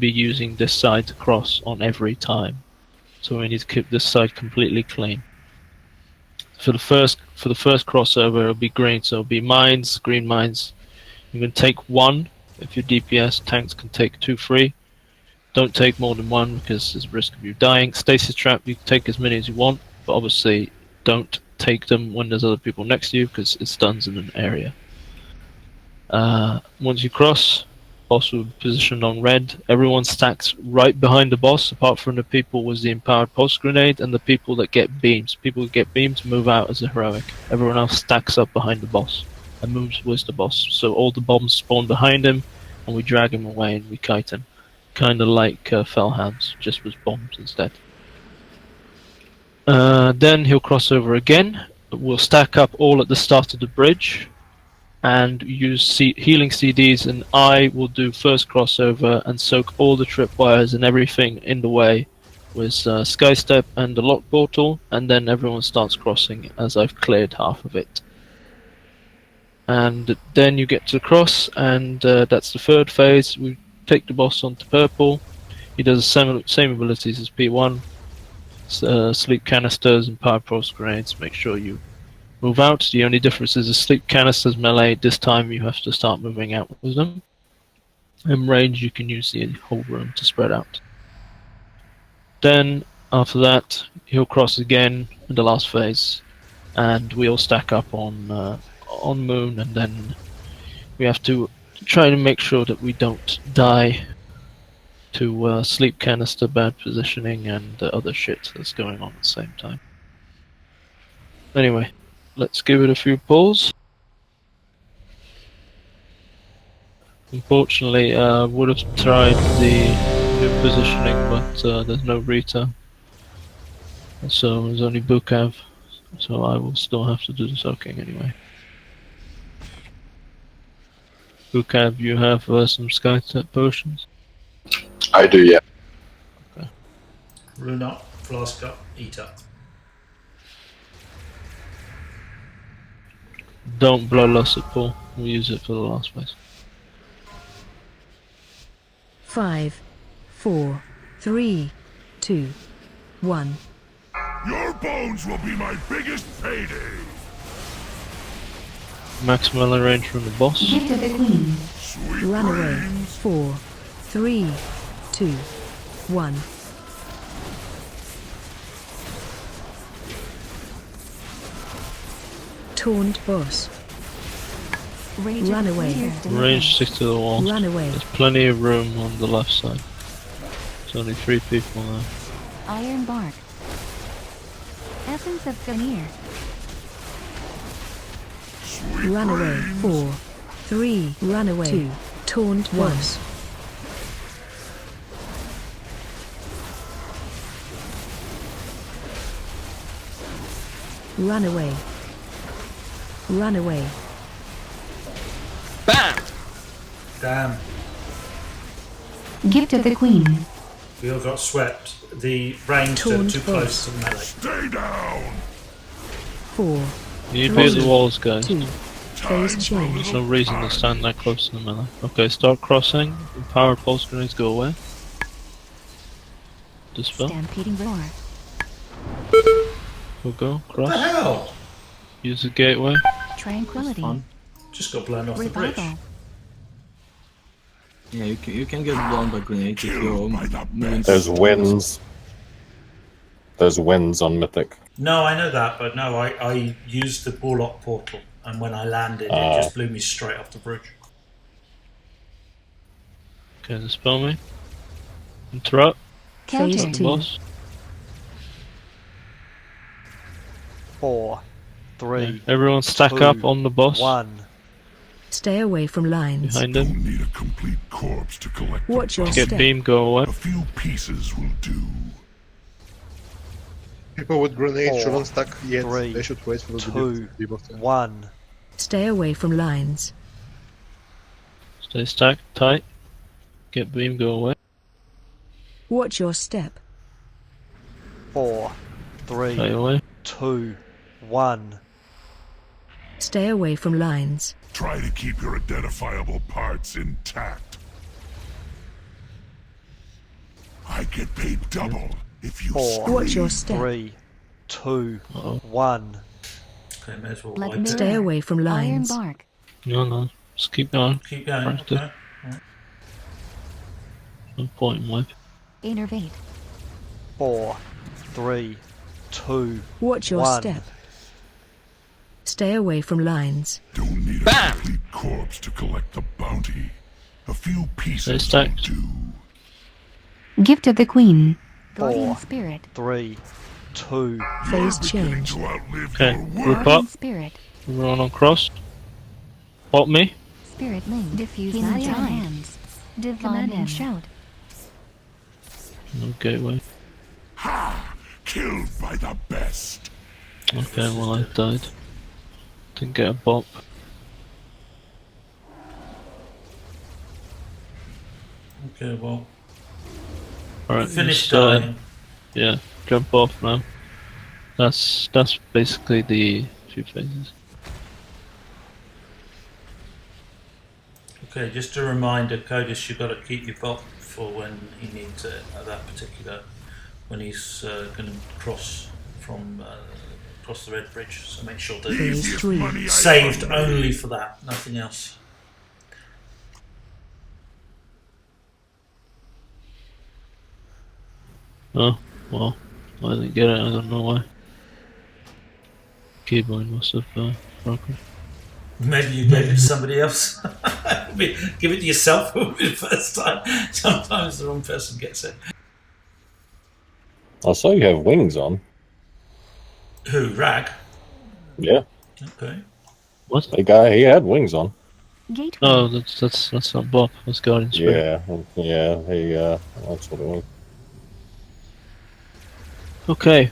be using this side to cross on every time. So we need to keep this side completely clean. For the first crossover, it'll be green, so it'll be mines, green mines. You can take one if you're DPS. Tanks can take 2 free. Don't take more than one because there's a risk of you dying. Stasis trap, you can take as many as you want, but obviously don't take them when there's other people next to you because it stuns in an area. Once you cross, boss will be positioned on red. Everyone stacks right behind the boss, apart from the people with the empowered pulse grenade and the people that get beams. People who get beams move out as a heroic. Everyone else stacks up behind the boss and moves with the boss. So all the bombs spawn behind him, and we drag him away and we kite him. Kind of like Fellhounds, just with bombs instead. Then he'll cross over again. We'll stack up all at the start of the bridge and use healing CDs, and I will do first crossover and soak all the tripwires and everything in the way with Skystep and the lock portal, and then everyone starts crossing as I've cleared half of it. And then you get to the cross, and that's the third phase. We take the boss onto purple. He does the same abilities as P1. Sleep canisters and power pulse grenades. Make sure you move out. The only difference is the sleep canisters melee. This time you have to start moving out with them. In range, you can use the whole room to spread out. Then after that, he'll cross again in the last phase, and we all stack up on Moon, and then we have to try to make sure that we don't die to sleep canister, bad positioning, and other shit that's going on at the same time. Anyway, let's give it a few pulls. Unfortunately, I would have tried the new positioning, but there's no Rita. So there's only Bukav, so I will still have to do the soaking anyway. Bukav, you have some Skystep potions? I do, yeah. Okay. Rune up, flask up, eat up. Don't bloodlust it, Paul. We'll use it for the last phase. 5, 4, 3, 2, 1. Your bones will be my biggest payday. Max melee range from the boss. Gift of the Queen. Sweet Runaway. dreams. 4, 3, 2, 1. Taunt boss. Runaway. Range 6 to the wall. Runaway. There's plenty of room on the left side. There's only 3 people there. Iron bark. Essence of Veneer. Sweet Runaway. dreams. 4, 3, runaway. 2, taunt boss. Runaway. Runaway. BAM! Damn, Gift of the Queen. we all got swept. The range too Taunt close boss. to the melee. Stay down. 4, You need to be at the walls, guys. 2. Phase Time for a change. There's little no reason to stand that close to the melee. Okay, start crossing. The power pulse grenades go away. Dispel. Stampeding roar. We'll go. What the Cross. hell? Use the gateway. Tranquility. Fun. Just got blown off the bridge. Revival. Yeah, you can get blown by grenades if you're Killed by the moving. best. There's winds. There's winds on Mythic. No, I know that, but no, I used the Warlock portal, and when I landed, it just blew me straight off the bridge. Okay, dispel me. Interrupt. Phase Counter. 2. Boss. 4, 3, Everyone stack 2, up on the boss. 1. Stay away from lines. Behind him. Don't need a complete corpse to collect the Watch your bones. Get step. beam, go away. A few pieces will do. People with grenades 4, shouldn't stack yet. 3, They should wait for the 2, debuff. 1. Stay away from lines. Stay stacked tight. Get beam, go away. Watch your step. 4, Stay 3, away. 2, 1. Stay away from lines. Try to keep your identifiable parts intact. get paid double if you 4, Watch your step. 3, 2, Uh-oh. 1. Okay, may as well Blood wipe it. mirror. Stay away from Iron lines. bark. No, just keep going. Keep going. Practice. Okay. No point in wiping. Innervate. 4, 3, 2, Watch your 1. step. Stay away from lines. don't need a complete corpse to collect the bounty. A few pieces will stacked. do. Gift of the Queen. Guardian 4, Spirit. 3, 2, Phase You're beginning change. to outlive Okay, your group work. up. Guardian Spirit. Everyone on cross. Help me. Spirit Link. Diffuse Healing Hands. Divine Shout. No gateway. Ha! Killed by the best. Okay, well I died. Didn't get a bop. Okay, well, Alright, finish just, dying. yeah, jump off now. That's basically the 2 phases. Okay, just a reminder, Codis, you've got to keep your bot for when he needs it at that particular, when he's going to cross from across the Red Bridge. So make sure that Phase Easiest 3. money I saved ever only made. for that, nothing else. Oh, well, I didn't get it, I don't know why. Keyboard must have broken. Maybe you gave it to somebody else. Give it to yourself for the first time. Sometimes the wrong person gets it. I saw you have wings on. Who? Rag? Yeah, Okay. What? he had wings on. Gateway. Oh, that's not Bob, that's Guardian Spirit. Yeah, that's what it was. Okay.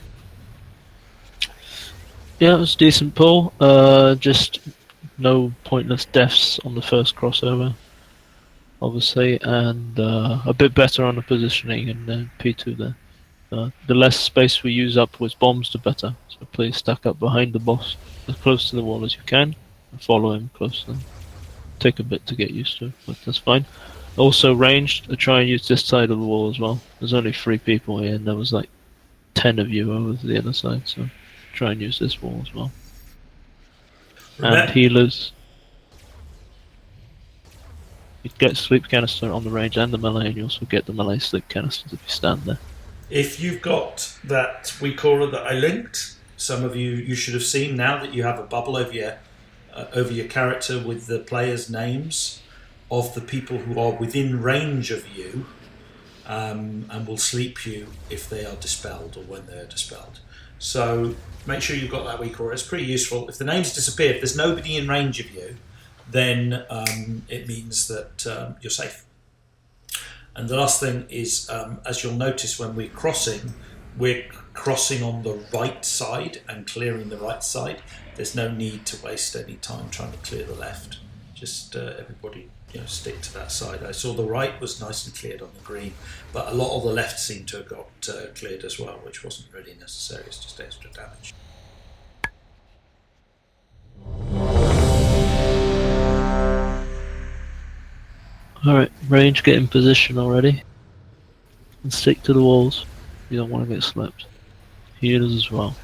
Yeah, it was a decent pull. Just no pointless deaths on the first crossover, obviously, and a bit better on the positioning in P2 there. The less space we use up with bombs, the better. So please stack up behind the boss as close to the wall as you can and follow him closely. Take a bit to get used to, but that's fine. Also ranged, I try and use this side of the wall as well. There's only 3 people here and there was like 10 of you over to the other side, so try and use this wall as well. And healers. You get sleep canister on the range and the melee, and you also get the melee sleep canisters if you stand there. If you've got that weak aura that I linked, some of you should have seen now that you have a bubble over your character with the players' names of the people who are within range of you, and will sleep you if they are dispelled or when they are dispelled. So make sure you've got that weak aura. It's pretty useful. If the names disappear, if there's nobody in range of you, then it means that you're safe. And the last thing is, as you'll notice when we're crossing on the right side and clearing the right side. There's no need to waste any time trying to clear the left. Just everybody, stick to that side. I saw the right was nicely cleared on the green, but a lot of the left seemed to have got cleared as well, which wasn't really necessary. It's just extra damage. Alright, range, get in position already. And stick to the walls. You don't want to get slapped. Healers as well.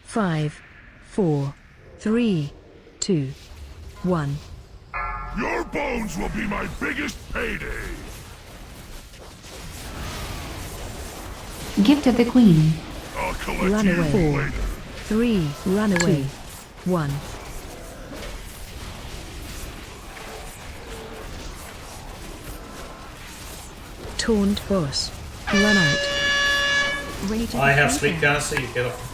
Five, 4, 3, 2, 1. Your bones will be my biggest payday. Gift of the Queen. I'll collect Run you away. later. 3, run away. 1. Taunt boss. Run out. Rage of I the have Shaper. sleep gas, so you get off.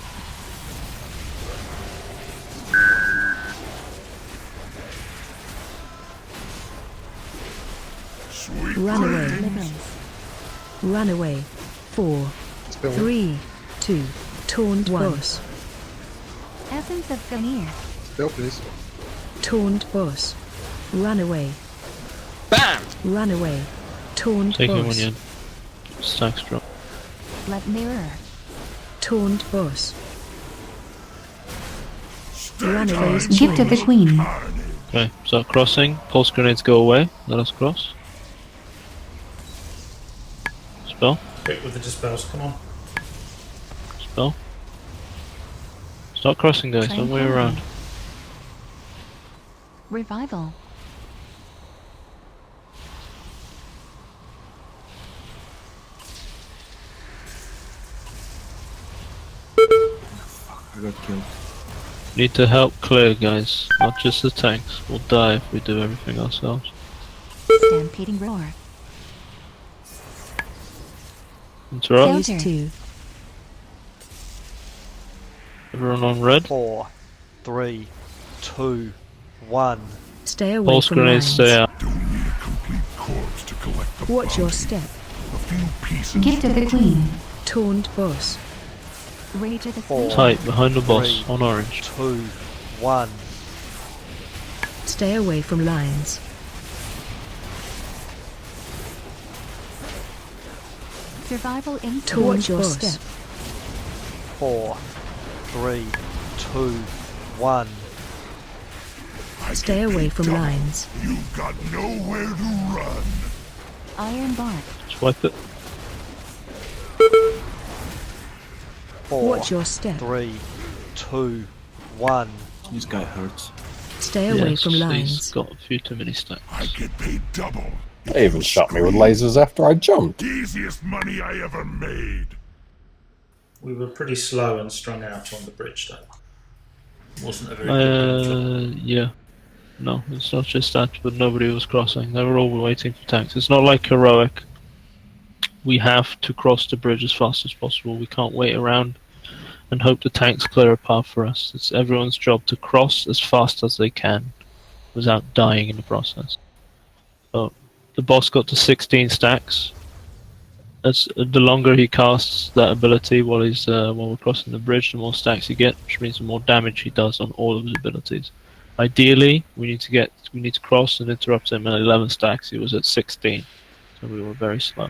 Sweet Run away. dreams. Deliverance. Run away. 4, 3, 2. Taunt boss. Essence of Ganir. Spell, please. Taunt boss. Run away. BAM! Run away. Taunt Take it when boss. your stacks drop. Blood Mirror. Taunt boss. Runaways Gift of the change. Queen. Okay, start crossing. Pulse grenades go away. Let us cross. Spell. Quick with the dispels. Come on. Spell. Start crossing, guys. Don't wait around. Revival. I got killed. Need to help clear, guys. Not just the tanks. We'll die if we do everything ourselves. Stampeding roar. Interrupt. Phase 2. Everyone on red. 4, 3, 2, 1. Stay away Pulse from grenades lines. stay out. Don't need a complete corpse to collect the Watch your bounty. step. A few pieces. Gift of the Queen. Taunt boss. Rage of the 4, Queen. Tight behind the boss 3, on orange. 2, 1. Stay away from lines. Survival in Taunt your boss. step. 4, 3, 2, 1. Stay away from lines. You've got nowhere to run. Iron bark. Swipe it. 4, Watch your step. 3, 2, 1. This guy hurts. Stay away Yes, from he's lines. got a few too many stacks. I get paid double. They even shot me with lasers after I jumped. Easiest money I ever made. We were pretty slow and strung out on the bridge, though. Wasn't a very good control. Yeah. No, it's not just that, but nobody was crossing. They were all waiting for tanks. It's not like heroic. We have to cross the bridge as fast as possible. We can't wait around and hope the tanks clear a path for us. It's everyone's job to cross as fast as they can without dying in the process. So the boss got to 16 stacks. As the longer he casts that ability while we're crossing the bridge, the more stacks he gets, which means the more damage he does on all of his abilities. Ideally, we need to cross and interrupt him at 11 stacks. He was at 16, so we were very slow.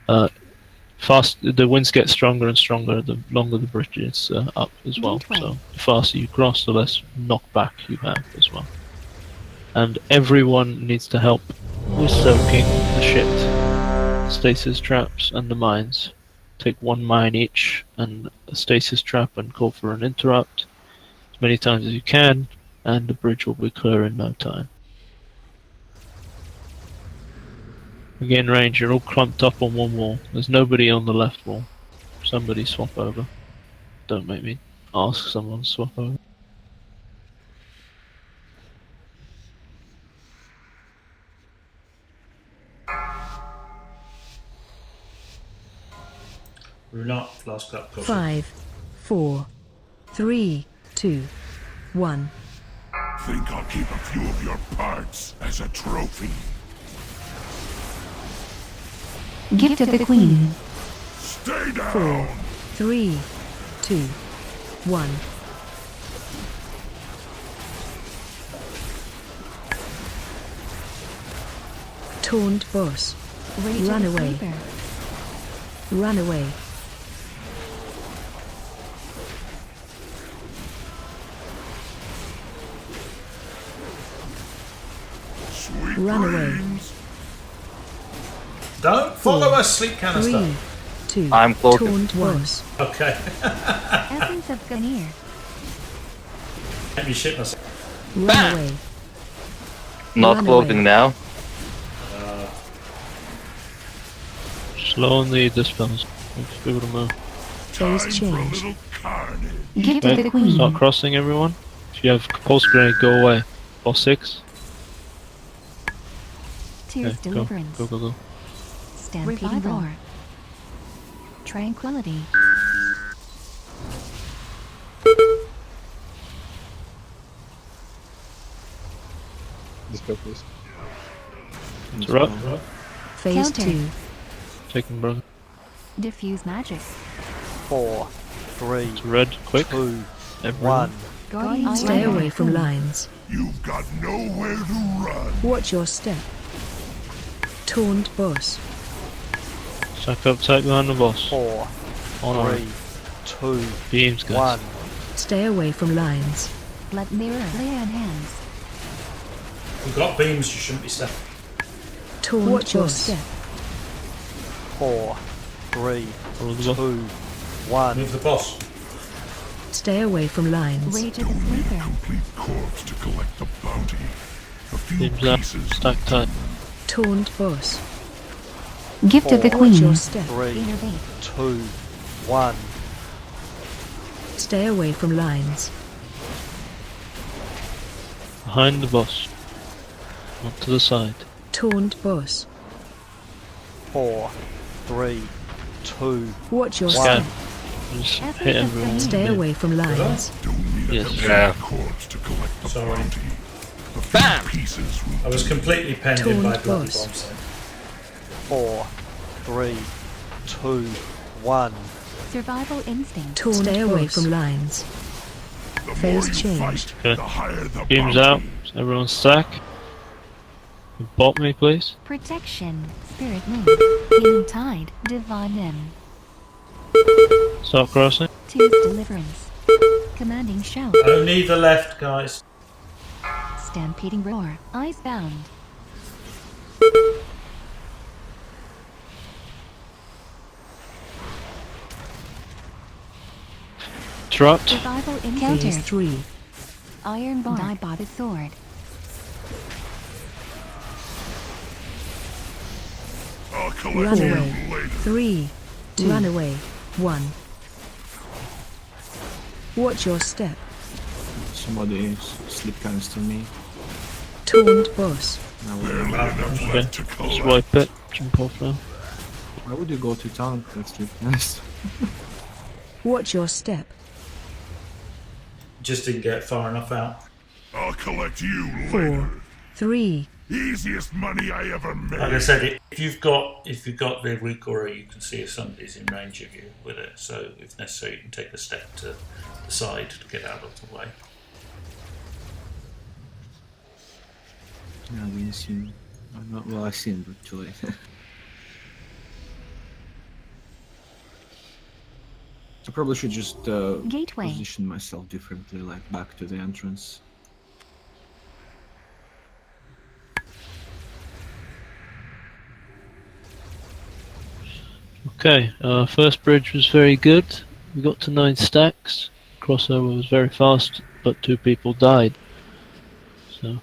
The winds get stronger and stronger the longer the bridge is up as well. Gateway. So the faster you cross, the less knockback you have as well. And everyone needs to help with soaking the shit. Stasis traps and the mines. Take one mine each and a stasis trap and call for an interrupt as many times as you can, and the bridge will be clear in no time. Again, range, you're all clumped up on one wall. There's nobody on the left wall. Somebody swap over. Don't make me ask someone to swap over. Runat, last cup coffee. 5, 4, 3, 2, 1. Think I'll keep a few of your parts as a trophy. Gift of the Queen. Stay 4, down. 3, 2, 1. Taunt boss. Rage Run of the away. Sleeper. Run away. Sweet Run away. dreams. Don't follow us, sleep 3, canister. 2. I'm cloaking. Taunt boss. Okay. Essence of Ganir. Let me shit myself. Run away. Not Run cloaking away. now. Slow on the dispels. Let's be able to move. Time Phase for a change. little carnage. Gift of Okay, the Queen. start crossing, everyone. If you have pulse grenade, go away. Boss 6. Tears Okay, go, Deliverance. go, go, go. Stampeding roar. Tranquility. Interrupt. Phase Counter. 2. Taking brother. Diffuse magic. 4, 3, It's red, quick. 2, Everyone. 1. Guardian Stay Iron away from Queen. lines. You've got nowhere to run. Watch your step. Taunt boss. Stack up tight behind the boss. 4, On 3, 2, beams, guys. 1. Stay away from lines. Let mirror lay on hands. We've got beams, you shouldn't be stepping. Taunt Watch your boss. step. 4, 3, Follow the boss. 2, 1. Move the boss. Stay away from lines. Rage of the Sleeper. Complete corpse to collect the bounty. A few Beams up. pieces. Stack tight. Taunt boss. Gift of the Watch Watch your Queen. step. 3, Innervate. 2, 1. Stay away from lines. Behind the boss. Not to the side. Taunt boss. 4, 3, 2, Watch your Scan. step. Just As hit we everyone. have Stay away from lines. Don't need a Yes. complete Yeah. corpse to collect the Sorry. bounty. A few pieces will I was completely penned in by Taunt bloody boss. bombs then. 4, 3, 2, 1. Survival instinct. Taunt Stay away from lines. The more Phase you change. fight, Okay. the higher the Beams bounty. out. Everyone stack. Bot me, please. Protection. Spirit Moon. Healing Tide. Divine Limb. Start crossing. Two's Deliverance. Commanding Shout. Only the left, guys. Stampeding Roar. Icebound. Dropped. Survival Phase encounter. 3. Iron Bar. Die-Botted Sword. I'll collect Run you away. later. 3. Run away. 1. Watch your step. Somebody slip canister me. Taunt boss. Now, Barely enough Okay. left to Just collect. wipe it. Jump off now. why would you go to town with slip canister? Watch your step. Just didn't get far enough out. I'll collect you 4. later. 3. Easiest money I ever made. Like I said, if you've got the Rukora, you can see if somebody's in range of you with it. So if necessary, you can take a step to the side to get out of the way. Yeah, I didn't see him. I'm not, well, I see him, but too late. I probably should just Gateway. position myself differently, like back to the entrance. Okay, first bridge was very good. We got to 9 stacks. Crossover was very fast, but 2 people died. So,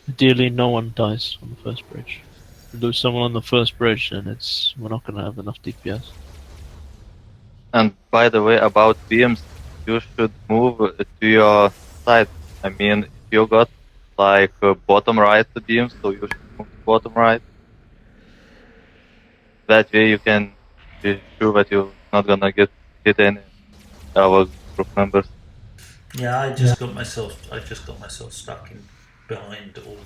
ideally, no one dies on the first bridge. If we lose someone on the first bridge, then we're not going to have enough DPS. And by the way, about beams, you should move to your side. I mean, if you got like bottom right beams, so you should move to bottom right. That way you can be sure that you're not gonna get hit any our group members. Yeah, I just got myself stuck in behind all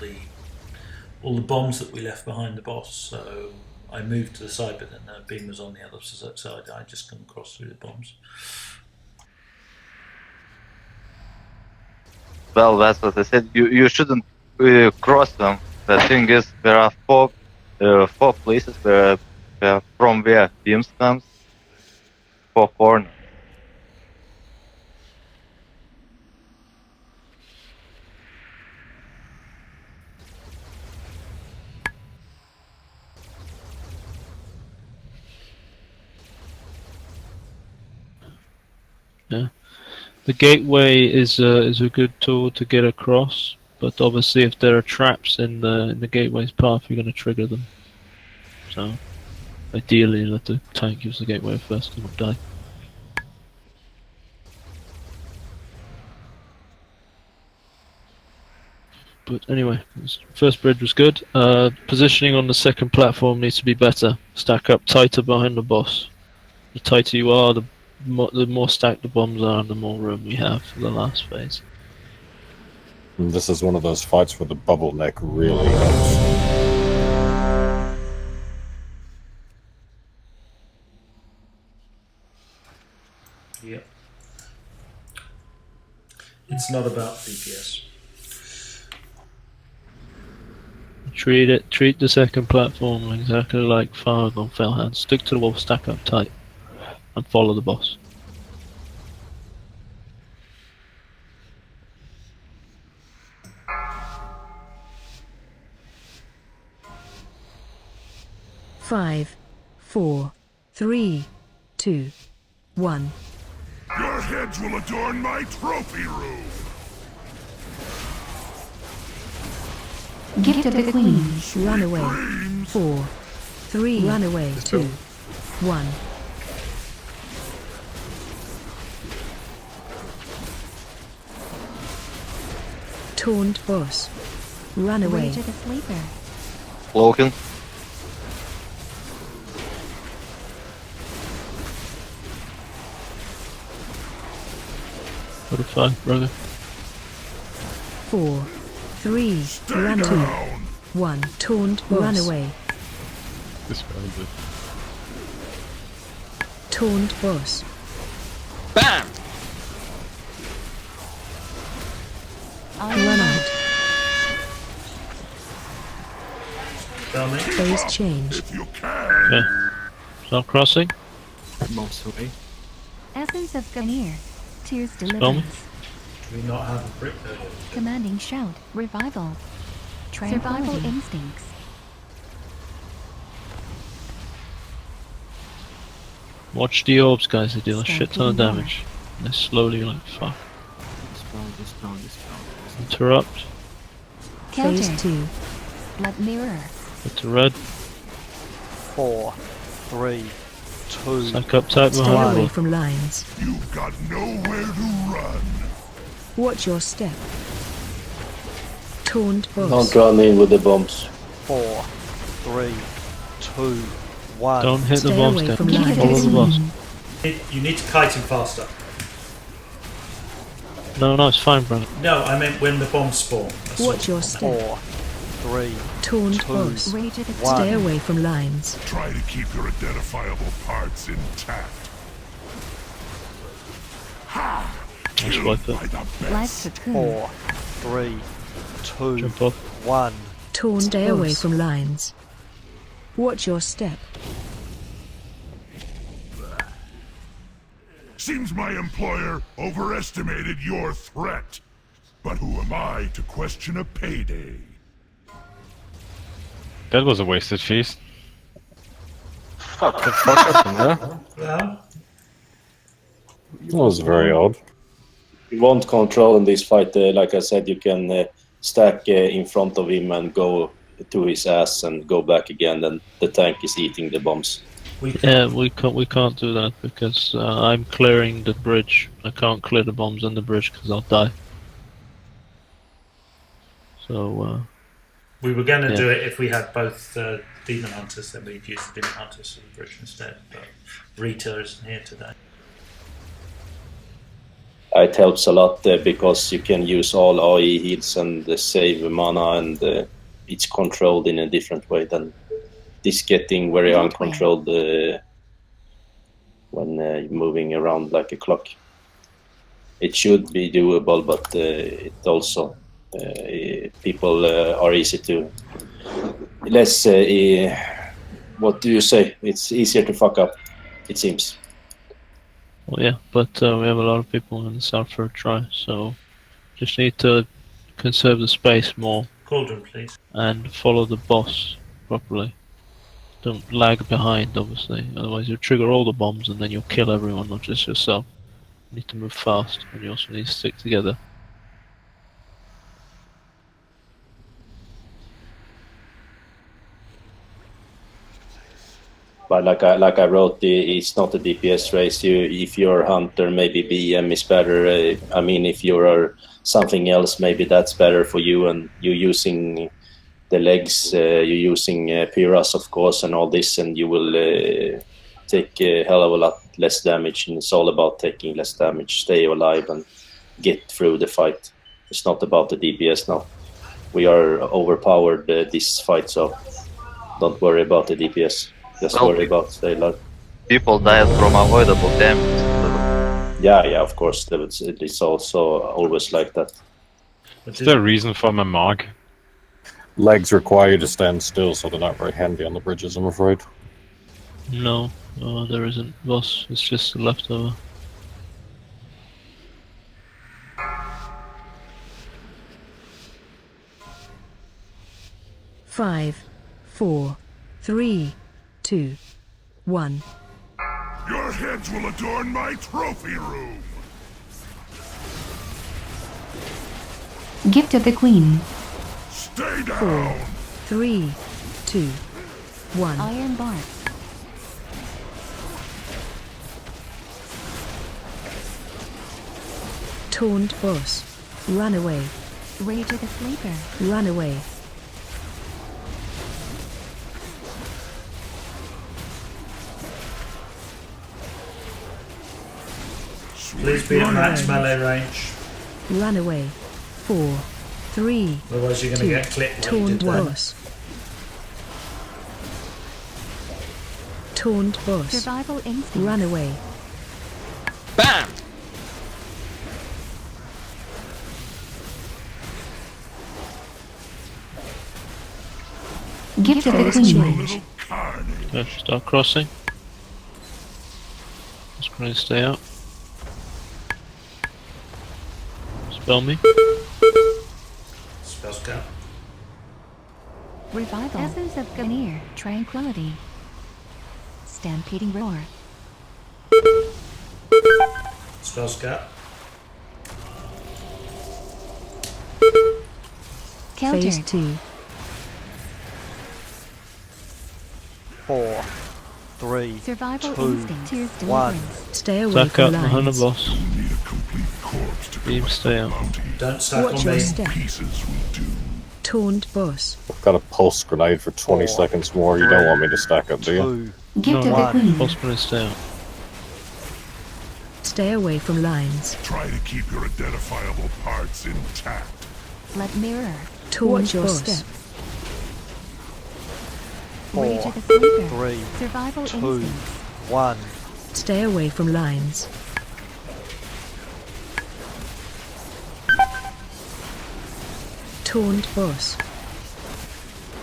the bombs that we left behind the boss. So I moved to the side, but then the beam was on the other side. I just couldn't cross through the bombs. Well, that's what I said. You shouldn't cross them. The thing is, there are four places where from where beams comes, 4 corners. Yeah, the gateway is a good tool to get across, but obviously, if there are traps in the gateway's path, you're going to trigger them. So, ideally, let the tank use the gateway first and not die. But anyway, first bridge was good. Positioning on the second platform needs to be better. Stack up tighter behind the boss. The tighter you are, the more stacked the bombs are, and the more room we have for the last phase. And this is one of those fights where the bubble neck really helps. Yep. It's not about DPS. Treat the second platform exactly like Fire on Fellhound. Stick to the wall, stack up tight, and follow the boss. 5, 4, 3, 2, 1. Your heads will adorn my trophy room. Gift of the Queen. Run away. 4, 3. Run away. 2, 1. Taunt boss. Run away. Rage of the Sleeper. Cloaking. What a fight, brother. 4, 3. Run away. 2, 1. Taunt boss. Run away. Disbanded. Taunt boss. Bam! Run out. Tell me. Phase change. If you can. Okay. Start crossing. Most away. Essence of Ganir. Tears Spell me. deliverance. Do we not have a brick there? Commanding shout. Revival. Survival instincts. Watch the orbs, guys. They deal a shit ton of Stacking more. damage. They're slowly like fuck. Dispel. Interrupt. Phase Counter. 2. Blood mirror. Go to red. 4, 3, 2, Sack up tight Stay behind away wall. from lines. You've got nowhere to run. Watch your step. Taunt Don't boss. run in with the bombs. 4, 3, 2, 1. Don't hit the Stay bomb away step. from Just lines. follow the boss. You need to kite him faster. No, it's fine, brother. No, I meant when the bombs spawn. That's all. Watch your step. 4, 3, Taunt 2, boss. Rage of the One. Stay away from lines. Try to keep your identifiable parts intact. Ha! Nice Killed wipe by it. the Life best. cocoon. 4, 3, 2, Jump off. 1. Taunt. Stay away from lines. Watch your step. Seems my employer overestimated your threat. But who am I to question a payday? That was a wasted feast. Fuck the fuck happened there? Yeah. That was very odd. You won't control in this fight. Like I said, you can stack in front of him and go to his ass and go back again. Then the tank is eating the bombs. Yeah, we can't do that because I'm clearing the bridge. I can't clear the bombs on the bridge because I'll die. So We were going to Yeah. do it if we had both Demon Hunters, then we'd use the Demon Hunters for the bridge instead. But Rita isn't here today. It helps a lot because you can use all AE heals and save mana, and it's controlled in a different way than this getting very uncontrolled when moving around like a clock. It should be doable, but it also people are easy to less. What do you say? It's easier to fuck up, it seems. well, yeah, but we have a lot of people in the south for a try, so just need to conserve the space more Cauldron, please. and follow the boss properly. Don't lag behind, obviously. Otherwise, you'll trigger all the bombs and then you'll kill everyone, not just yourself. You need to move fast, and you also need to stick together. But like I wrote, it's not a DPS race. If you're a hunter, maybe BM is better. I mean, if you're something else, maybe that's better for you. And you're using the legs, you're using Pyras, of course, and all this, and you will take a hell of a lot less damage. And it's all about taking less damage, stay alive, and get through the fight. It's not about the DPS now. We are overpowered this fight, so don't worry about the DPS. Just Well, worry about stay alive. People died from avoidable damage. Yeah, of course. It's also always like that. Is there a reason for my mark? Legs require you to stand still, so they're not very handy on the bridges, I'm afraid. No, there isn't. Boss, it's just a leftover. Five, 4, 3, 2, 1. Your heads will adorn my trophy room! Gift of the Queen. Stay 4, down! 3, 2, 1. Iron Bark. Taunt boss. Run away. Rage of the Sleeper. Run away. Please be at max melee range. Run away. 4, 3, Otherwise you're going to 2. get clipped like you Taunt did then. boss. Taunt boss. Survival Instinct. Run away. Bam! Gift of the First Queen. change. Little carnage. Okay, start crossing. Just going to stay out. Spell me. Spell scout. Revival. Essence of Ganir. Tranquility. Stampeding Roar. Spell scout. Counter. Phase 2. 4, 3, Survival 2, Instinct. Tears 1. Deliverance. Stay away Stack from up behind the lines. boss. Need a complete corpse to Beam, collect stay the out. bounty. Don't stack Watch on your me. step. Pieces will do. Taunt boss. I've got a pulse grenade for 20 4, seconds more. You don't want me to stack up, do you? 2, Gift of the one. Queen. Boss going to stay out. Stay away from lines. Try to keep your identifiable parts intact. Let Mirror. Taunt your boss. step. 4, Rage of the Sleeper. 3, Survival 2, Instinct. 1. Stay away from lines. Taunt boss.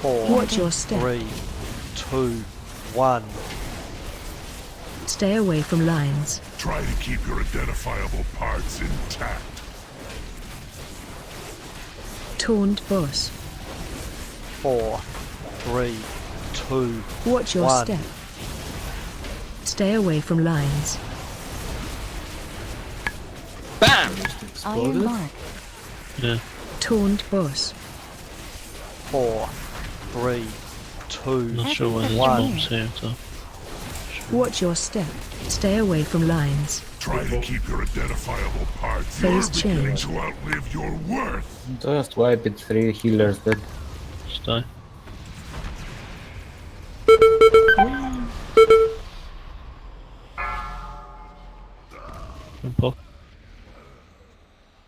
4, Watch your step. 3, 2, 1. Stay away from lines. Try to keep your identifiable parts intact. Taunt boss. 4, 3, 2, Watch your 1. step. Stay away from lines. Bam! Iron Mark. Yeah. Taunt boss. 4, 3, 2, Not sure why there's One. bombs here, so. Watch your step. Stay away from lines. Try to keep your identifiable parts. Phase You're beginning change. to outlive your worth. Just wipe it, 3 healers dead. Stay. Pop.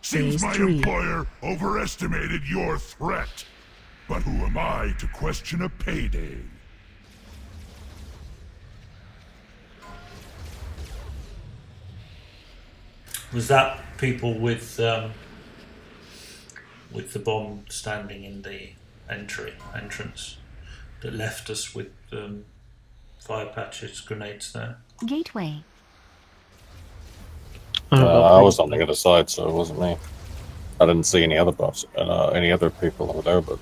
Seems Phase my 3. employer overestimated your threat. But who am I to question a payday? Was that people with the bomb standing in the entrance that left us with fire patches, grenades there? Gateway. I was on the other side, so it wasn't me. I didn't see any other buffs, any other people over there, but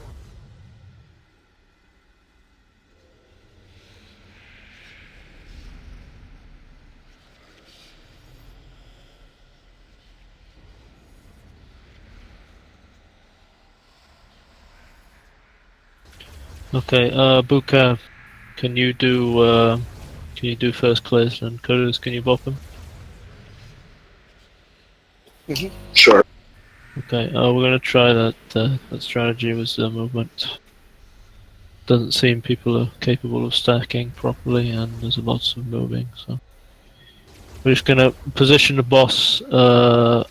Okay, Buka, can you do first clears, and Kuruz, can you bop him? Sure. Okay, we're gonna try that that strategy with the movement. Doesn't seem people are capable of stacking properly, and there's lots of moving, so we're just gonna position the boss the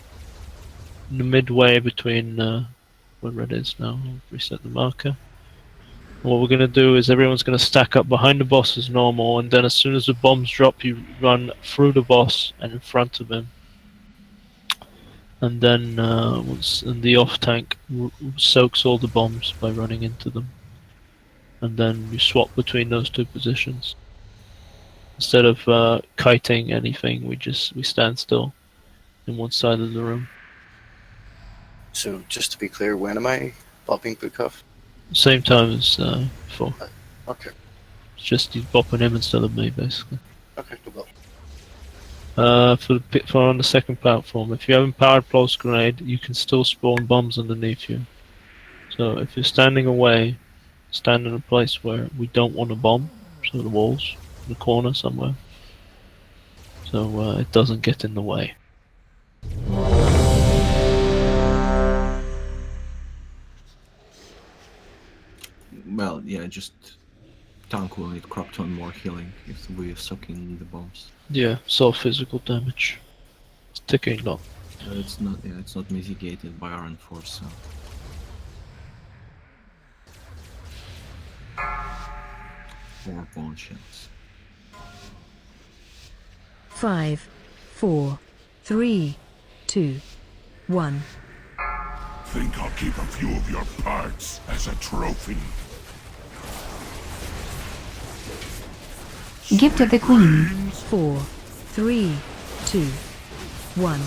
midway between where red is now. I'll reset the marker. What we're going to do is everyone's going to stack up behind the boss as normal, and then as soon as the bombs drop, you run through the boss and in front of him. And then the off tank soaks all the bombs by running into them. And then you swap between those two positions. Instead of kiting anything, we stand still in one side of the room. So, just to be clear, when am I popping Bukov? Same time as before. Okay. It's just he's bopping him instead of me, basically. Okay, to go. For on the second platform, if you have empowered pulse grenade, you can still spawn bombs underneath you. So if you're standing away, stand in a place where we don't want a bomb, so the walls, in the corner somewhere, so it doesn't get in the way. Well, yeah, just tank will need crop ton more healing if we're sucking the bombs. Yeah, physical damage. It's ticking long. It's not. Yeah, it's not mitigated by Iron Force. So. 4 bone shells. 5, 4, 3, 2, 1. Think I'll keep a few of your parts as a trophy. Gift of the Queen. 4, 3, 2, 1.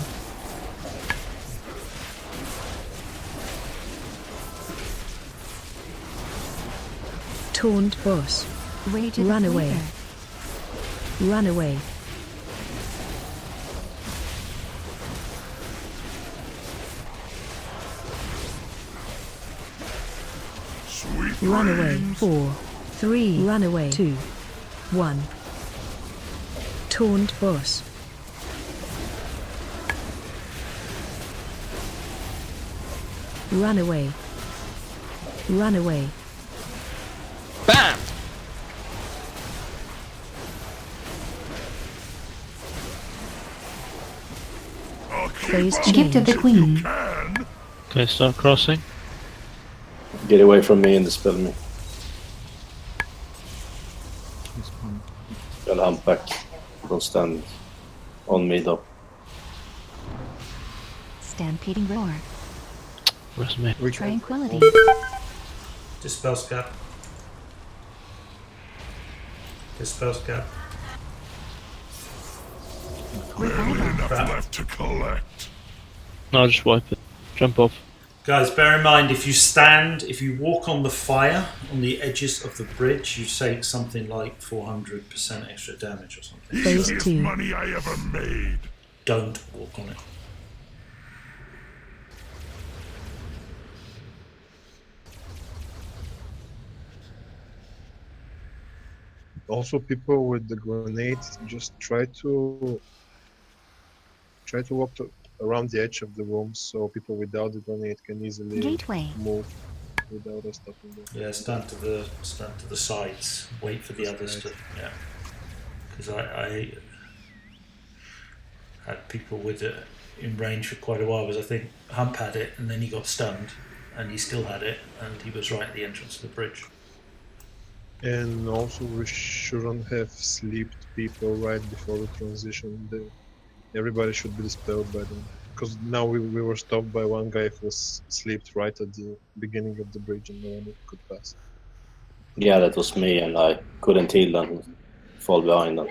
Taunt boss. Rage of the Run away. Sleeper. Run away. Sweet Run away. dreams. 4, 3. Run away. 2, 1. Taunt boss. Run away. Run away. BAM! I'll keep Phase up Gift of the if Queen. you can. Okay, start crossing. Get away from me and dispel me. I'll hump back. Don't stand on me though. Stampeding Roar. Where's me? Tranquility. Dispel Scab. Dispel Scab. Barely enough Crap. left to collect. No, I'll just wipe it. Jump off. Guys, bear in mind, if you walk on the fire on the edges of the bridge, you take something like 400% extra damage or something. Phase Easiest 2. money I ever made. Don't walk on it. Also, people with the grenades just try to walk around the edge of the room, so people without the grenade can easily Gateway. move without us stopping them. Yeah, stand to the sides. Wait for the others to. Yeah, because I had people with it in range for quite a while. Because I think Hump had it, and then he got stunned, and he still had it, and he was right at the entrance to the bridge. And also, we shouldn't have sleeped people right before the transition. Everybody should be dispelled by them. Because now we were stopped by one guy who was slept right at the beginning of the bridge and no one could pass. Yeah, that was me, and I couldn't heal and fall behind them.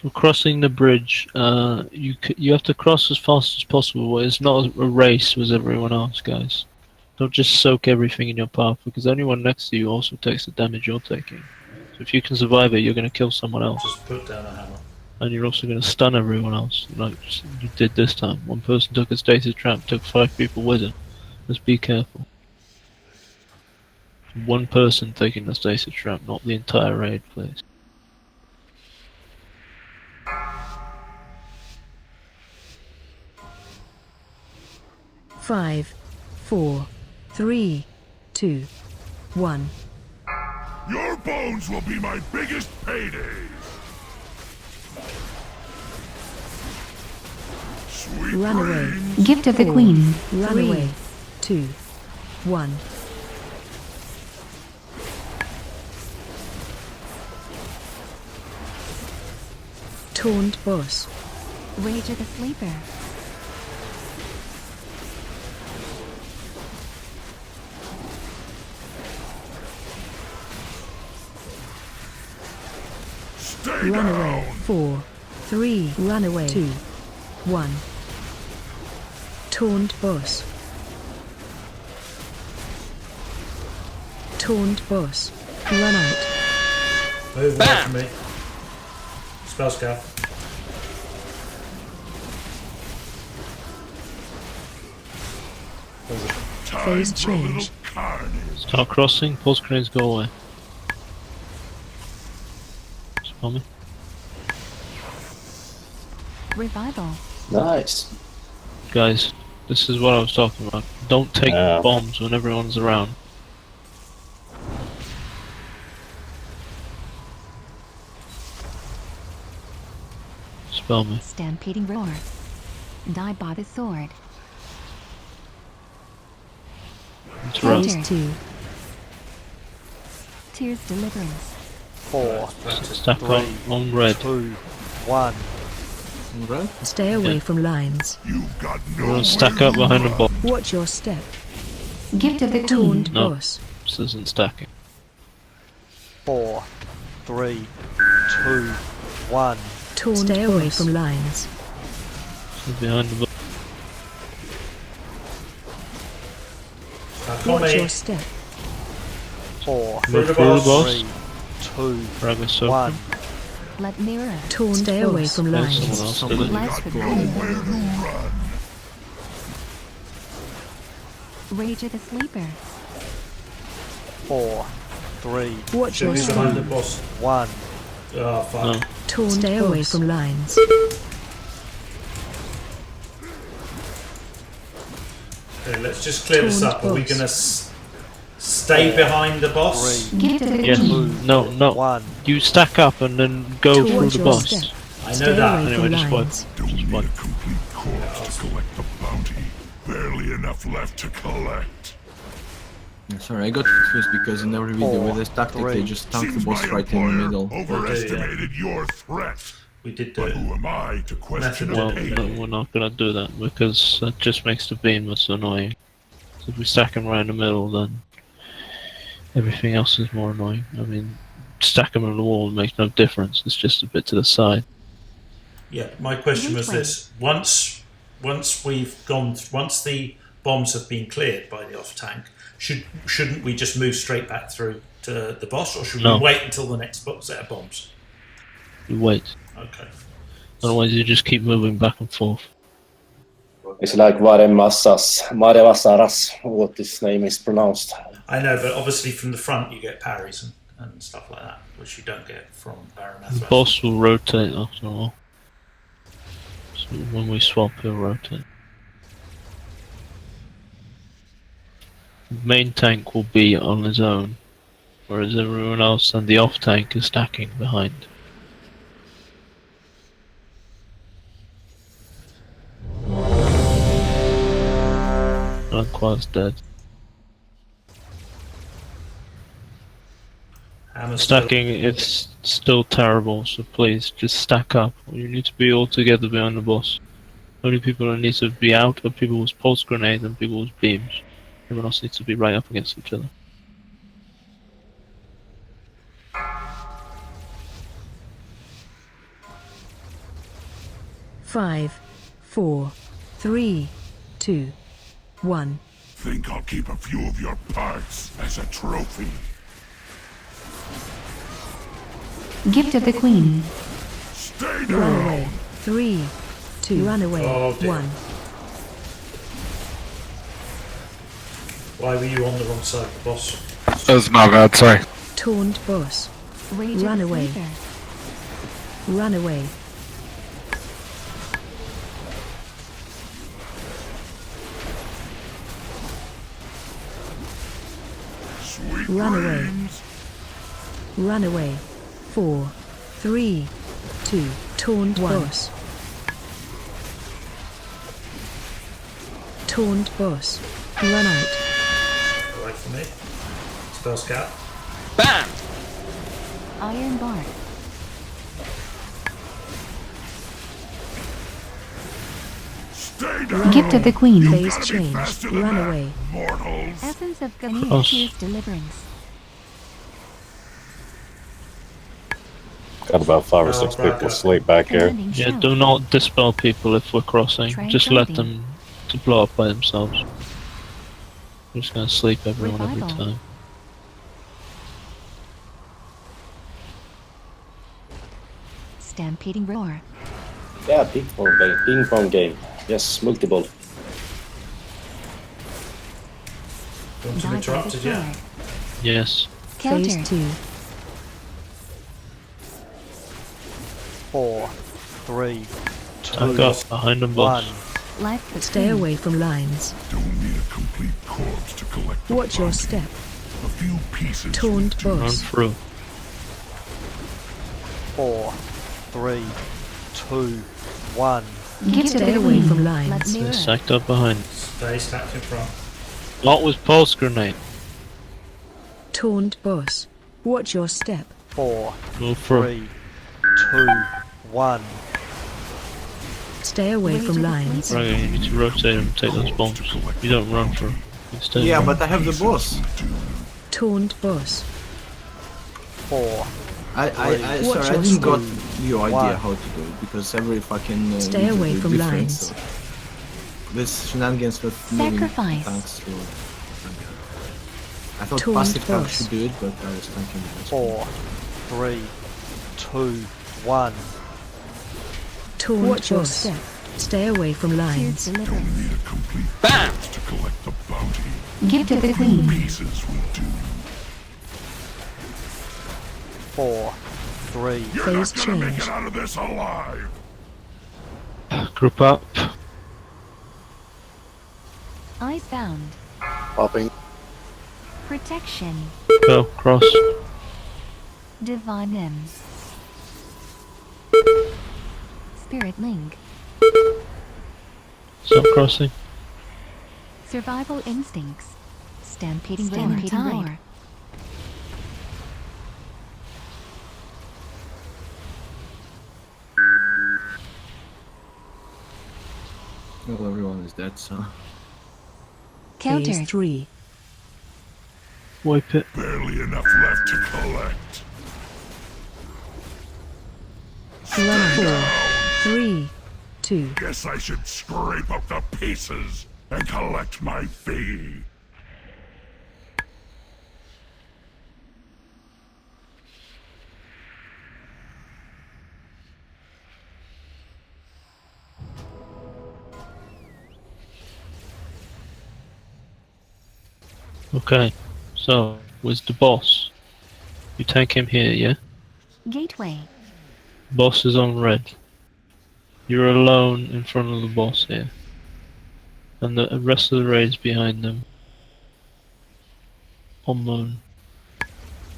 We're crossing the bridge. You have to cross as fast as possible. It's not a race with everyone else, guys. Don't just soak everything in your path, because anyone next to you also takes the damage you're taking. So if you can survive it, you're going to kill someone else. Just put down a hammer. And you're also going to stun everyone else, like you did this time. One person took a stasis trap, took 5 people with it. Just be careful. One person taking the stasis trap, not the entire raid, please. Five, 4, 3, 2, 1. Your bones will be my biggest payday. Sweet Run away. dreams. Gift of the 4, Queen. Run 3. away. 2, 1. Taunt boss. Rage of the Sleeper. Stay Run down. away. 4, 3. Run away. 2, 1. Taunt boss. Taunt boss. Run out. Move away from me. Spell scout. Phase change. Start crossing, pulse grenades go away. Spell me. Revival. Nice. Guys, this is what I was talking about. Don't take bombs when everyone's around. Spell me. Stampeding roar. Die by the sword. Interrupt. Phase 2. Tears deliverance. 4, Stack 3, on red. 2, 1. Red? Stay away from lines. You've got We're gonna stack up behind the bomb. Watch your step. Gift of the Taunt Queen. No. boss. This isn't stacking. 4, 3, 2, 1. Taunt Stay away from lines. So behind the bomb. Watch your step. 4, Move through the boss. 3, 2, Grab a circle. 1. Blood mirror. Taunt Stay away from Let lines. someone else do it. Lights for nowhere to run. Rage of the Sleeper. 4, 3, Watch Should your be behind the step. boss. 1. Oh, fuck. No. Taunt Stay away from lines. Okay, let's just clear this Taunt up. Are we boss. gonna stay behind the boss? 3, Gift of the Yes. Queen. No, no. 1. You stack up and then go Taunt through the your boss. step. I know Stay that. away Anyway, from just lines. Don't need What? a complete corpse to collect the bounty. Barely enough left to collect. Sorry, I got confused because in every video with this tactic they just tank the Seems boss my right in the employer middle. overestimated your threat. We did do But it. who am I to question Method a Well, of no, payment? we're not gonna do that because that just makes the beam that's annoying. So if we stack them right in the middle, then everything else is more annoying. I mean, stack them on the wall makes no difference. It's just a bit to the side. Yeah, my question was this: once the bombs have been cleared by the off tank, shouldn't we just move straight back through to the boss, or should No. we wait until the next set of bombs? You wait. Okay. Otherwise, you just keep moving back and forth. It's like Varevasaras, what his name is pronounced. I know, but obviously from the front you get parries and stuff like that, which you don't get from The Baronath. boss will rotate after all. So when we swap, he'll rotate. The main tank will be on his own, whereas everyone else and the off tank is stacking behind. Lanqua's dead. Stacking is still terrible, so please just stack up. You need to be all together behind the boss. Only people that need to be out are people with pulse grenades and people with beams. Everyone else needs to be right up against each other. Five, 4, 3, 2, 1. Think I'll keep a few of your parts as a trophy. Gift of the Queen. Stay Run down. away. 3, 2, run away. Oh, dear. 1. Why were you on the wrong side of the boss? That was my bad, sorry. Taunt boss. Rage Run of the away. Sleeper. Run away. Sweet Run away. dreams. Run away. 4, 3, 2, taunt boss. Taunt boss. Run out. Away from me. Spell scout. Bam! Iron Bar. Stay down. Gift of the Queen. You Phase gotta be change. faster than Run that, away. mortals. Essence of Ganesh. Cross. Tears deliverance. Got about 5 or 6 people asleep back here. Commanding Yeah, shout. do not dispel people if we're crossing. Just let them to blow up by themselves. I'm just gonna sleep everyone every Revival. time. Stampeding roar. Yeah, ping pong game. Yes, multiple. Want to interrupt it, yeah? Yes. Counter. Phase 2. 4, 3, 2, I got behind them both. 1. Life could Stay away from lines. Don't need a complete corpse to collect the Watch your bounty. step. A few pieces. Taunt Run boss. through. 4, 3, 2, 1. Give it Stay a away queen. from lines. Let's They're mirror. stacked up behind. Stay stacked in front. Not with pulse grenade. Taunt boss. Watch your step. 4, Move through. 3, 2, 1. Stay away from lines. Right, you need to rotate and take those bombs. You don't run through. You stay Yeah, there. but I have the boss. Taunt boss. 4. Sorry, I your didn't got step. your idea One. how to do it because every fucking Stay user away is from different, lines. so this shenanigans with moving Sacrifice. tanks through. I thought Taunt passive tanks boss. should do it, but I was thinking the best. 4, 3, 2, 1. Taunt Watch your boss. step. Stay away from Tears lines. deliver. Don't need a complete Bam! corpse to collect the bounty. Give to the queen. Pieces will do. 4, 3, You're Phase not gonna make change. it out of this alive. Group up. Icebound. Popping. Protection. Go. Cross. Divine Limbs. Spirit Link. Stop crossing. Survival Instincts. Stampeding Stampeding Roar. Well, everyone is dead, so. Counter. Phase 3. Wipe it. Barely enough left to collect. Run 4. 3. 2. Guess I should scrape up the pieces and collect my fee. Okay. So, with the boss. You tank him here, yeah? Gateway. Boss is on red. You're alone in front of the boss here. And the rest of the raid's behind them. On moon.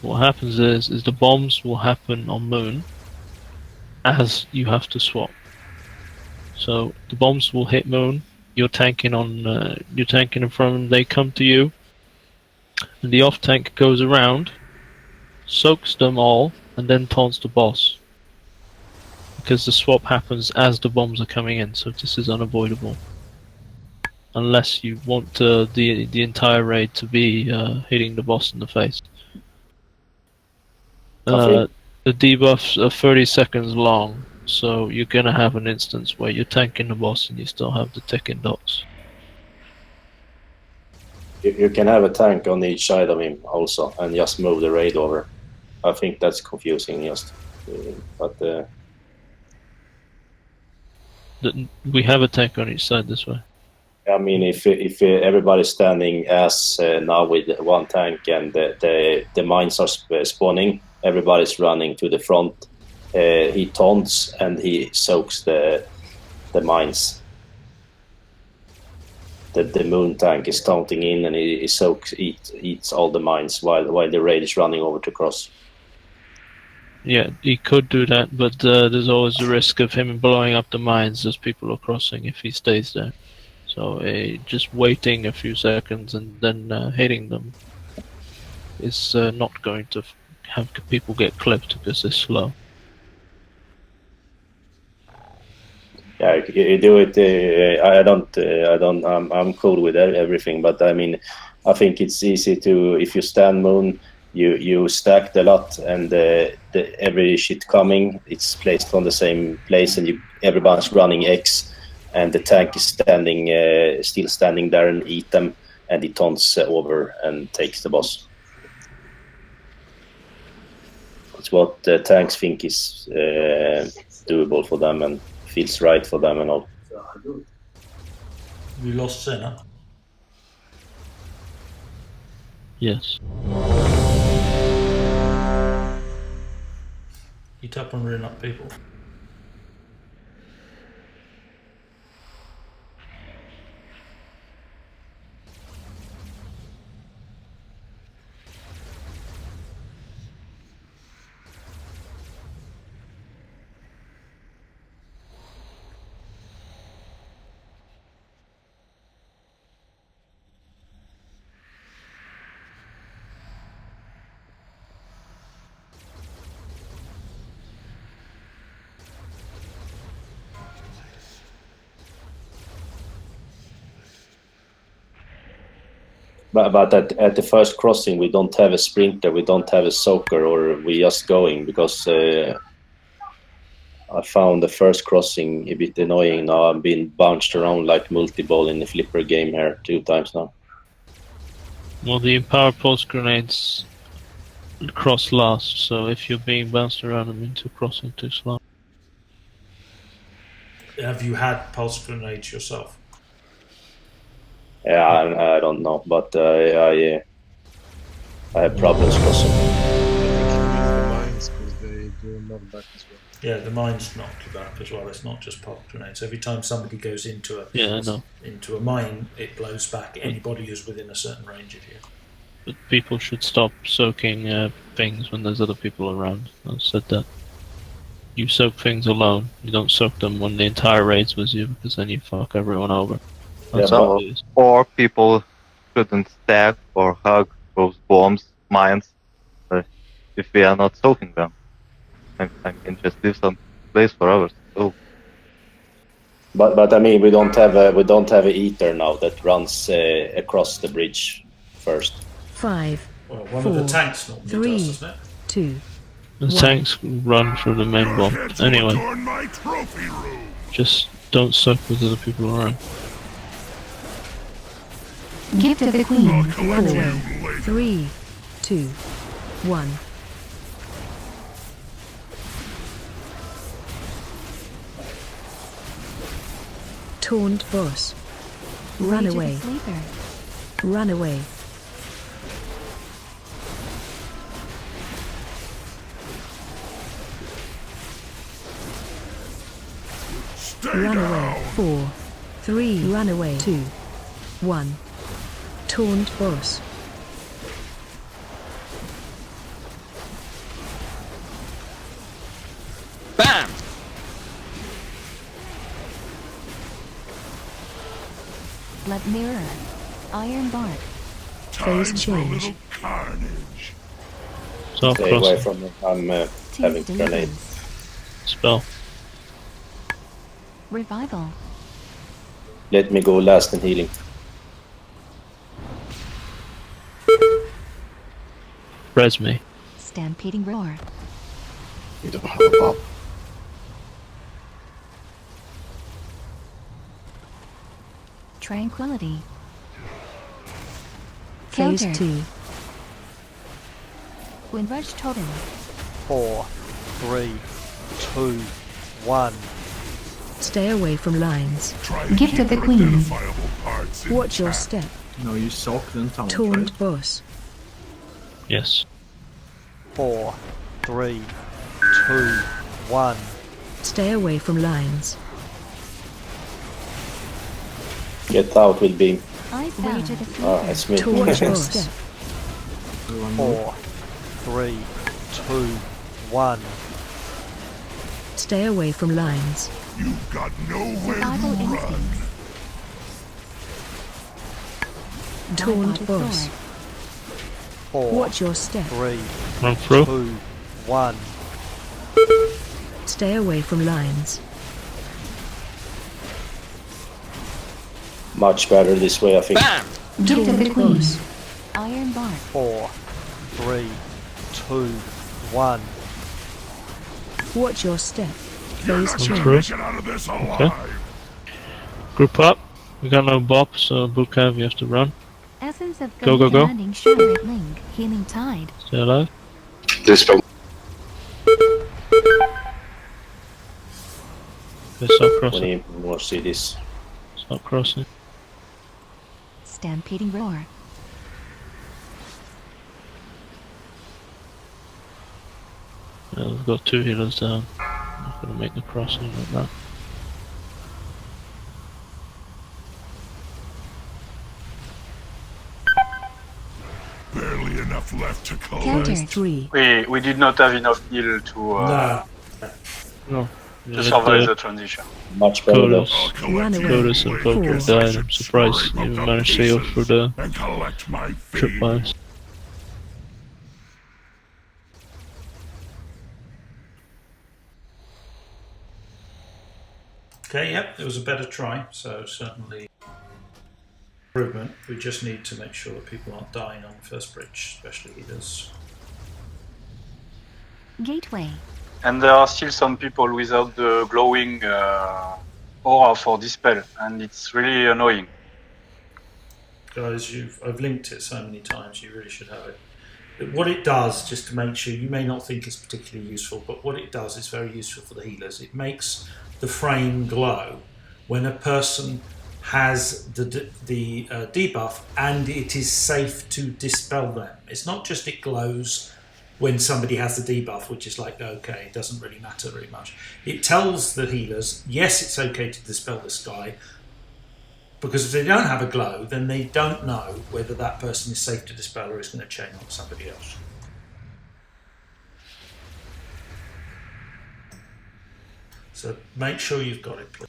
What happens is the bombs will happen on moon as you have to swap. So the bombs will hit moon. You're tanking in front of them. They come to you, and the off tank goes around, soaks them all, and then taunts the boss. Because the swap happens as the bombs are coming in, so this is unavoidable. Unless you want the entire raid to be hitting the boss in the face. The debuffs are 30 seconds long, so you're gonna have an instance where you're tanking the boss and you still have the ticking dots. You can have a tank on each side of him also, and just move the raid over. I think that's confusing, just. But We have a tank on each side this way. I mean, if everybody's standing as now with one tank and the mines are spawning, everybody's running to the front. He taunts and he soaks the mines. The moon tank is taunting in and he eats all the mines while the raid is running over to cross. Yeah, he could do that, but there's always the risk of him blowing up the mines as people are crossing if he stays there. So just waiting a few seconds and then hitting them is not going to have people get clipped because they're slow. Yeah, you do it. I'm cool with everything, but I mean, I think it's easy to, if you stand moon, you stack the lot, and every shit coming, it's placed on the same place, and everybody's running X. and the tank is still standing there and eat them, and he taunts over and takes the boss. It's what the tanks think is doable for them and feels right for them and all. We lost Senna. Yes. Eat up and ruin up people. But at the first crossing, we don't have a sprinter, we don't have a soaker, or we just going, because I found the first crossing a bit annoying now. I've been bounced around like multi-ball in the flipper game here 2 times now. Well, the empowered pulse grenades cross last, so if you're being bounced around them into crossing too slow. Have you had pulse grenades yourself? Yeah, I don't know, but I have problems crossing. The mines, because they do knock back as well. Yeah, the mines knock you back as well. It's not just pulse grenades. Every time somebody goes into a mine, it blows back anybody who's within a certain range of you. But people should stop soaking things when there's other people around. I've said that. You soak things alone. You don't soak them when the entire raid's with you, because then you fuck everyone over. Or people shouldn't stack or hug those bombs, mines, if we are not soaking them. I can just leave some place for others. Oh. But I mean, we don't have a eater now that runs across the bridge first. 5, Well, one 4, of the tanks normally 3, does, doesn't it? 2. The tanks run through the main bomb. Anyway, just don't soak with other people around. Gift of the Queen. Run away. 3, 2, 1. Taunt boss. Run Rage of the away. Sleeper. Run away. Run away. 4, 3. Run away. 2, 1. Taunt boss. Bam! Blood Mirror. Iron Bark. Phase change. Stop Stay away crossing. from me. I'm having grenade. Spell. Revival. Let me go last in healing. Res me. Stampeding Roar. You don't have a pop. Tranquility. Phase Counter. 2. Windrush Totem. 4, 3, 2, 1. Stay away from lines. Gift of the Queen. Watch your step. No, you soak then taunt, Taunt right? boss. Yes. 4, 3, 2, 1. Stay away from lines. Get out with beam. Rage of the Sleeper. Oh, it's me. Watch your step. 4, 3, 2, 1. Stay away from lines. You've got nowhere Survival to run. instincts. Taunt Bipod boss. Sword. 4, Watch your step. 3, Run through. 2, 1. Stay away from lines. Much better this way, I think. Bam! Gift of the Taunt Queen. boss. Iron Bark. 4, 3, 2, 1. Watch your step. You're Phase not change. gonna make it out of this alive. Group up. We got no bop, so Bulkav, you have to run. Essence of Go, go, go. Commanding Shattered Link. Healing Tide. Stay alive. Dispel. Okay, stop We crossing. need more cities. Stop crossing. Stampeding Roar. Yeah, we've got 2 healers down. I'm not gonna make the crossing like that. Barely enough left to Counter. collect. 3. We did not have enough heal to No. to survive the transition. Much better though. Codus, Run away. Codus and Poker died. I'm surprised you even managed to heal through the And collect my fee. tripwires. Okay, yep, it was a better try, so certainly improvement. We just need to make sure that people aren't dying on the first bridge, especially healers. Gateway. And there are still some people without the glowing aura for dispel, and it's really annoying. Guys, I've linked it so many times, you really should have it. What it does, just to make sure, you may not think it's particularly useful, but what it does is very useful for the healers. It makes the frame glow when a person has the debuff and it is safe to dispel them. It's not just it glows when somebody has the debuff, which is like, okay, it doesn't really matter very much. It tells the healers, yes, it's okay to dispel this guy, because if they don't have a glow, then they don't know whether that person is safe to dispel or is going to chain on somebody else. So make sure you've got it, please.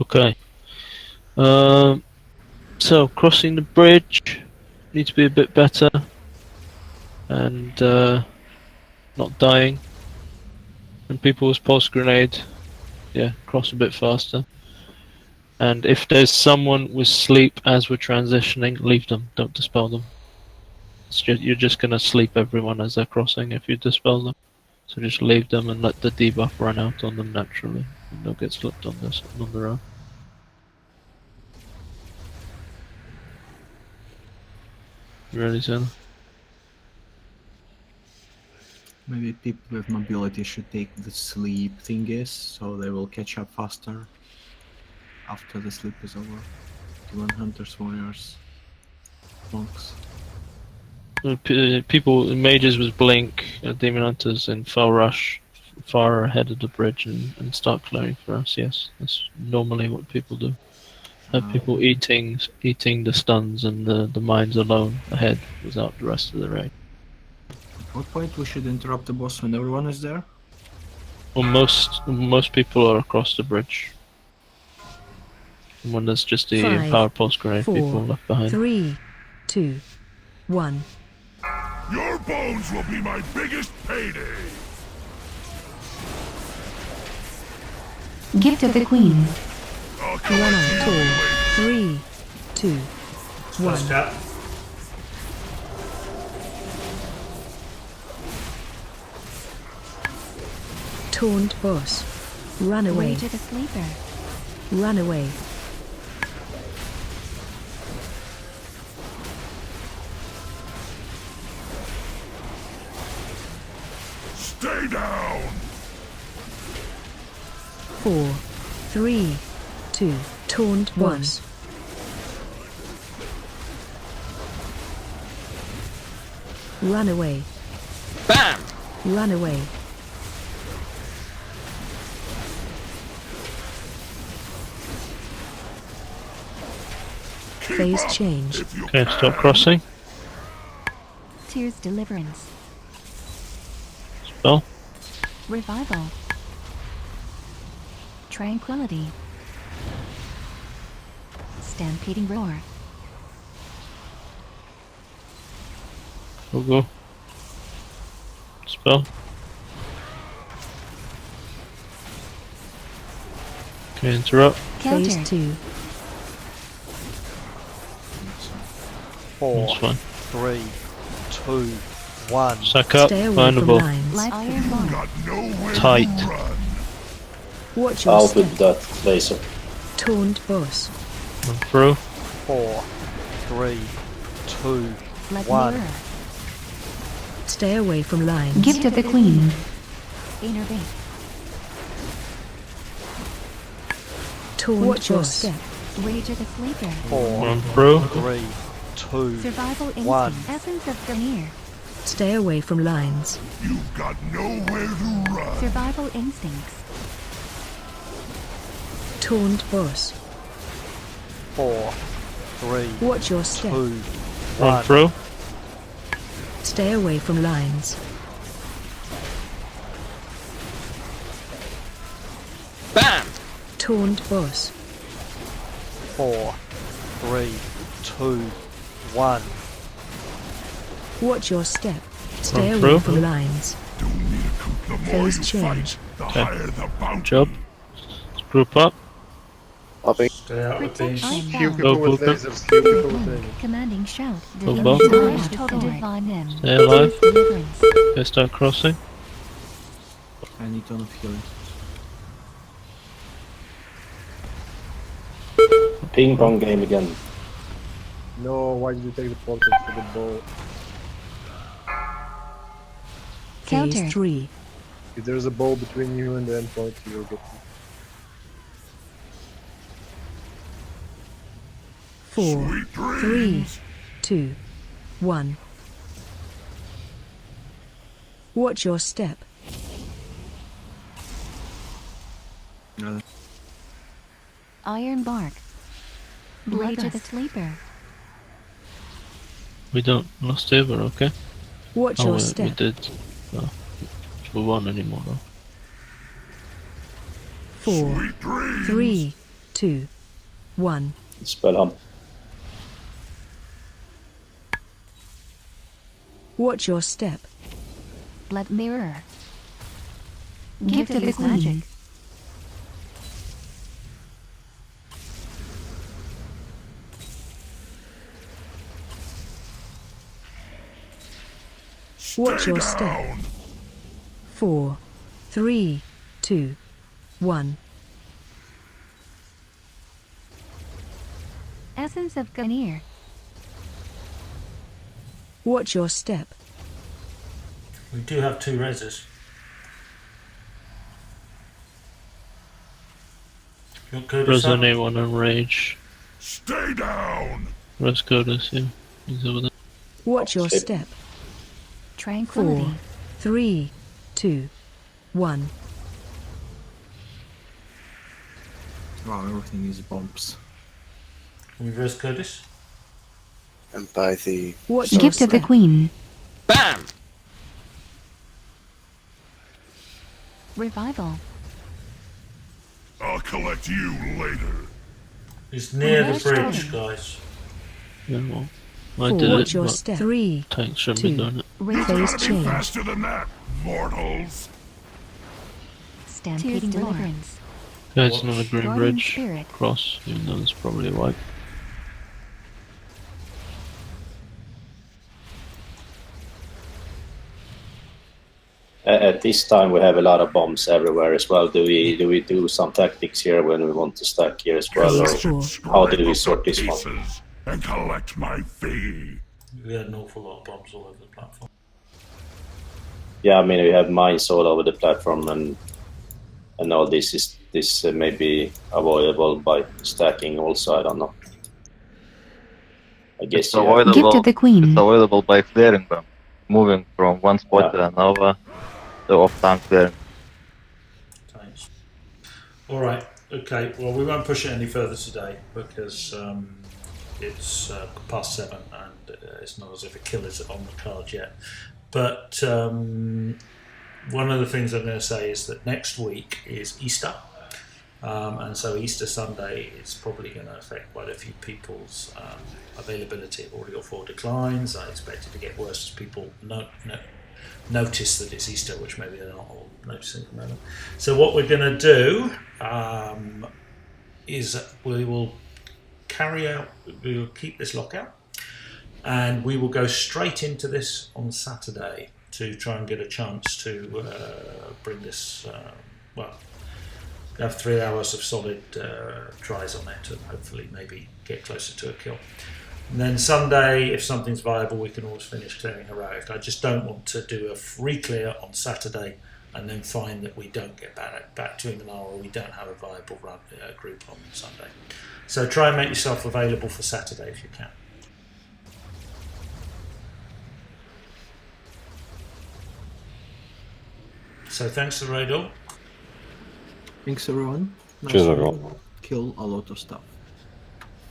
Okay. So crossing the bridge needs to be a bit better, and not dying. And people with pulse grenade, yeah, cross a bit faster. And if there's someone with sleep as we're transitioning, leave them. Don't dispel them. You're just gonna sleep everyone as they're crossing if you dispel them. So just leave them and let the debuff run out on them naturally, and they'll get slipped on their own. You ready, Zena? Maybe people with mobility should take the sleep thingies, so they will catch up faster after the sleep is over. Demon hunters, warriors, monks. People, mages with blink, demon hunters and fell rush far ahead of the bridge and start clearing for us. Yes, that's normally what people do. Have people eating the stuns and the mines alone ahead without the rest of the raid. At what point we should interrupt the boss when everyone is there? Well, most people are across the bridge. And when there's just the 5, power pulse grenade 4, people left behind. 3, 2, 1. Your bones will be my biggest payday. Gift of the Queen. I'll 3, 2, 1. First up. Taunt boss. Run away. Way to the sleeper. Run away. Stay down. 4, 3, 2, taunt boss. Run away. Bam! Run away. Phase change. Okay, stop crossing. Tears Deliverance. Spell. Revival. Tranquility. Stampeding Roar. Go. Spell. Interrupt. Counter. Phase 2. 4, That's fine. 3, 2, 1. Suck up. Stay away Find the from ball. lines. Iron Bark. Got nowhere Tight. to run. Watch your Out step. with that laser. Taunt boss. Run through. 4, 3, 2, Blood 1. Mirror. Stay away from lines. Gift of the Queen. Innervate. Taunt Watch your boss. step. Rage of the Sleeper. 4, Run through. 3, 2, Survival instinct. 1. Essence of Draenor. Stay away from lines. You've got nowhere to run. Survival instincts. Taunt boss. 4, 3, Watch your step. 2, Run 1. through. Stay away from lines. Bam! Taunt boss. 4, 3, 2, 1. Watch your step. Stay Run away through. from lines. The more Phase you change. fight, the Okay. higher the bounty. Job. Let's group up. Popping. Stay out with these. Heal Go people with Booker. lasers, heal people with lasers. Commanding shout. Go Divine Bob. knowledge. Divine them. Stay alive. Deliverance. Okay, start crossing. I need ton of healing. Ping pong game again. No, why did you take the portal for the bow? Counter. Phase 3. If there's a bow between you and the endpoint, you'll get it. 4, Sweet 3, dreams. 2, 1. Watch your step. Iron Bark. Rage of the Sleeper. We don't lost it, but okay. Watch Oh, your we step. did. No. We won anymore though. 4, Sweet dreams. 3, 2, 1. Spell hump. Watch your step. Blood Mirror. Gift of the Queen. Watch Stay your step. down. 4, 3, 2, 1. Essence of Draenor. Watch your step. We do have 2 reses. You'll go to some. Resonate one on rage. Stay down. Res Codus, yeah. He's over there. Watch your step. 4, Tranquility. 3, 2, 1. Wow, everything is bombs. We res Curtis. And by the Watch your Gift of the step. Queen. Bam! Revival. I'll collect you later. It's near the Reverse bridge, Dragon. guys. Yeah, well. I 4, did watch it, your but step. 3, tanks shouldn't be 2, doing it. Rage Phase Gotta be change. faster than that, mortals. Stampeding Deliverance. Yeah, it's not a green Guardian bridge. Spirit. Cross, even though it's probably white. At this time, we have a lot of bombs everywhere as well. Do we do some tactics here when we want to stack here as well, or how do we sort this one? Pieces and collect my fee. We had an awful lot of bombs all over the platform. Yeah, I mean we have mines all over the platform, and all this may be avoidable by stacking. Also, I don't know. I guess It's you have- avoidable. Gift of the Queen. It's avoidable by clearing them, moving from one spot to another. The off-time clearing. Thanks. All right. Okay. Well, we won't push it any further today because it's past 7 and it's not as if a kill is on the card yet. But one of the things I'm going to say is that next week is Easter. And so Easter Sunday is probably going to affect quite a few people's availability. I've already got 4 declines. I expect it to get worse as people notice that it's Easter, which maybe they're not all noticing at the moment. So what we're going to do is we will we will keep this lockout, and we will go straight into this on Saturday to try and get a chance to bring this, have 3 hours of solid tries on it and hopefully maybe get closer to a kill. And then Sunday, if something's viable, we can always finish clearing heroic. I just don't want to do a free clear on Saturday and then find that we don't get back to him or we don't have a viable group on Sunday. So try and make yourself available for Saturday if you can. So thanks to Radol. Thanks everyone. Nice Cheers to everyone. Kill a lot of stuff.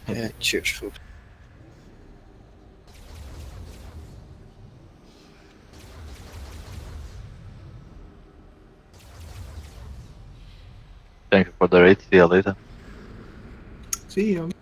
Yeah, cheers, folks. Thank you for the raid. See you later. See you.